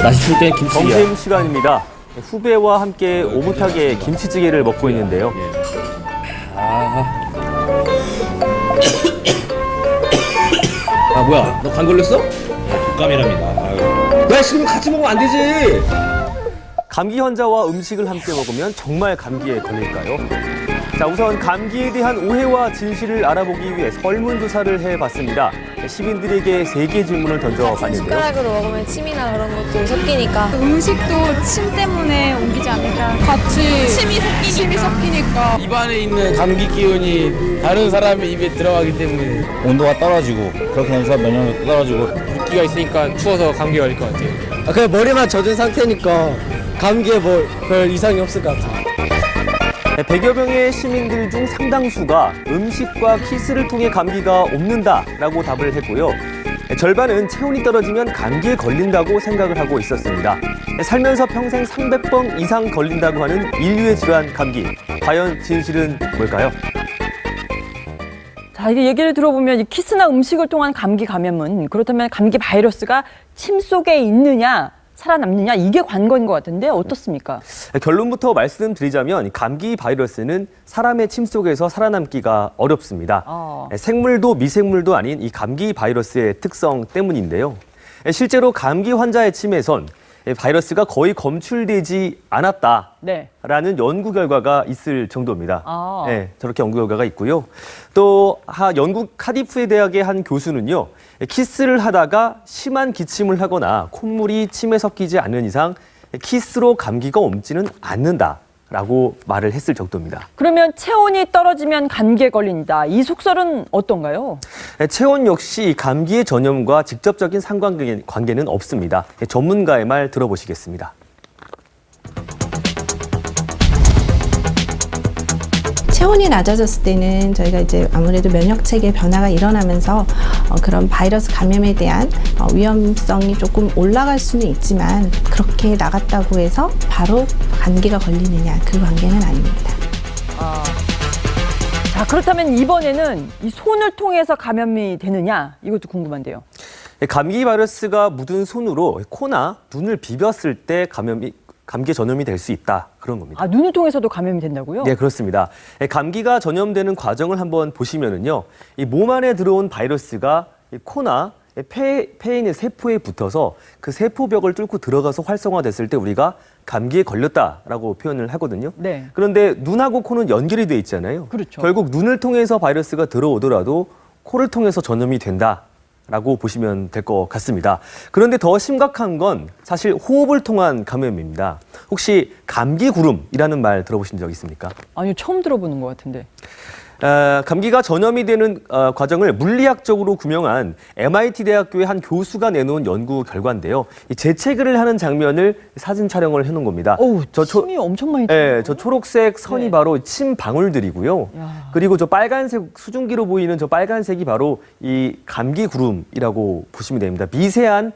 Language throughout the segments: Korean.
날씨 추울 때 김치찌개야. 점심 시간입니다. 후배와 함께 오붓하게 김치찌개를 먹고 있는데요. 아 뭐야, 너 간 걸렸어? 독감이랍니다. 아유. 야, 지금 같이 먹으면 안 되지. 감기 환자와 음식을 함께 먹으면 정말 감기에 걸릴까요? 자, 우선 감기에 대한 오해와 진실을 알아보기 위해 설문조사를 해봤습니다. 시민들에게 3개의 질문을 던져봤는데요. 숟가락으로 먹으면 침이나 그런 것도 섞이니까. 음식도 침 때문에 옮기지 않을까. 같이 침이 섞이니까. 입안에 있는 감기 기운이 다른 사람의 입에 들어가기 때문에 온도가 떨어지고 그렇게 되면서 면역력도 떨어지고 붓기가 있으니까 추워서 감기 걸릴 것 같아요. 그냥 머리만 젖은 상태니까 감기에 별 이상이 없을 것 같아요. 100여 명의 시민들 중 상당수가 음식과 키스를 통해 감기가 옮는다라고 답을 했고요. 절반은 체온이 떨어지면 감기에 걸린다고 생각을 하고 있었습니다. 살면서 평생 300번 이상 걸린다고 하는 인류의 질환 감기. 과연 진실은 뭘까요? 자, 이게 얘기를 들어보면 이 키스나 음식을 통한 감기 감염은 그렇다면 감기 바이러스가 침 속에 있느냐 살아남느냐 이게 관건인 것 같은데 어떻습니까? 결론부터 말씀드리자면 감기 바이러스는 사람의 침 속에서 살아남기가 어렵습니다. 생물도 미생물도 아닌 이 감기 바이러스의 특성 때문인데요. 실제로 감기 환자의 침에선 바이러스가 거의 검출되지 않았다라는 연구 결과가 있을 정도입니다. 네, 저렇게 연구 결과가 있고요. 또 영국 카디프 대학의 한 교수는요. 키스를 하다가 심한 기침을 하거나 콧물이 침에 섞이지 않는 이상 키스로 감기가 옮지는 않는다라고 말을 했을 정도입니다. 그러면 체온이 떨어지면 감기에 걸린다. 이 속설은 어떤가요? 체온 역시 감기의 전염과 직접적인 상관관계는 없습니다. 전문가의 말 들어보시겠습니다. 체온이 낮아졌을 때는 저희가 이제 아무래도 면역 체계 변화가 일어나면서 그런 바이러스 감염에 대한 위험성이 조금 올라갈 수는 있지만 그렇게 나갔다고 해서 바로 감기가 걸리느냐 그 관계는 아닙니다. 자, 그렇다면 이번에는 이 손을 통해서 감염이 되느냐 이것도 궁금한데요. 감기 바이러스가 묻은 손으로 코나 눈을 비볐을 때 감기 전염이 될 수 있다. 그런 겁니다. 아, 눈을 통해서도 감염이 된다고요? 네, 그렇습니다. 감기가 전염되는 과정을 한번 보시면은요. 이 몸 안에 들어온 바이러스가 이 코나 폐에 있는 세포에 붙어서 그 세포벽을 뚫고 들어가서 활성화됐을 때 우리가 감기에 걸렸다라고 표현을 하거든요. 네. 그런데 눈하고 코는 연결이 돼 있잖아요. 그렇죠. 결국 눈을 통해서 바이러스가 들어오더라도 코를 통해서 전염이 된다라고 보시면 될 것 같습니다. 그런데 더 심각한 건 사실 호흡을 통한 감염입니다. 혹시 감기구름이라는 말 들어보신 적 있습니까? 아니요, 처음 들어보는 것 같은데. 감기가 전염이 되는 과정을 물리학적으로 규명한 MIT 대학교의 한 교수가 내놓은 연구 결과인데요. 이 재채기를 하는 장면을 사진 촬영을 해놓은 겁니다. 어우, 침이 엄청 많이 네, 저 초록색 선이 바로 침 방울들이고요. 그리고 저 빨간색 수증기로 보이는 저 빨간색이 바로 이 감기구름이라고 보시면 됩니다. 미세한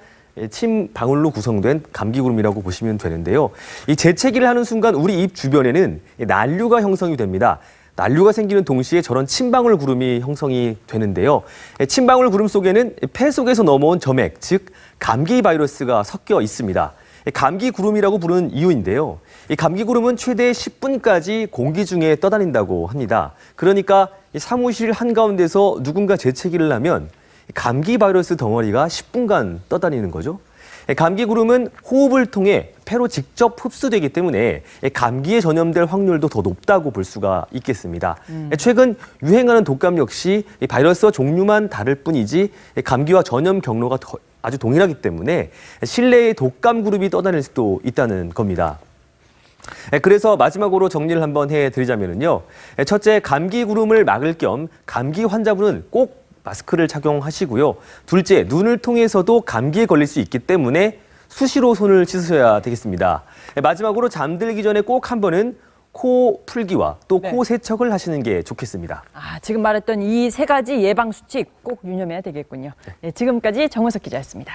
침 방울로 구성된 감기구름이라고 보시면 되는데요. 이 재채기를 하는 순간 우리 입 주변에는 난류가 형성이 됩니다. 난류가 생기는 동시에 저런 침방울 구름이 형성이 되는데요. 침방울 구름 속에는 폐 속에서 넘어온 점액, 즉 감기 바이러스가 섞여 있습니다. 감기 구름이라고 부르는 이유인데요. 이 감기 구름은 최대 10분까지 공기 중에 떠다닌다고 합니다. 그러니까 사무실 한가운데서 누군가 재채기를 하면 감기 바이러스 덩어리가 10분간 떠다니는 거죠. 감기 구름은 호흡을 통해 폐로 직접 흡수되기 때문에 감기에 전염될 확률도 더 높다고 볼 수가 있겠습니다. 최근 유행하는 독감 역시 바이러스 종류만 다를 뿐이지 감기와 전염 경로가 아주 동일하기 때문에 실내에 독감 그룹이 떠다닐 수도 있다는 겁니다. 그래서 마지막으로 정리를 한번 해드리자면요. 첫째, 감기 구름을 막을 겸 감기 환자분은 꼭 마스크를 착용하시고요. 둘째, 눈을 통해서도 감기에 걸릴 수 있기 때문에 수시로 손을 씻으셔야 되겠습니다. 마지막으로 잠들기 전에 꼭 한 번은 코 풀기와 또 코 세척을 하시는 게 좋겠습니다. 지금 말했던 이 3가지 예방 수칙 꼭 유념해야 되겠군요. 네, 지금까지 정은석 기자였습니다.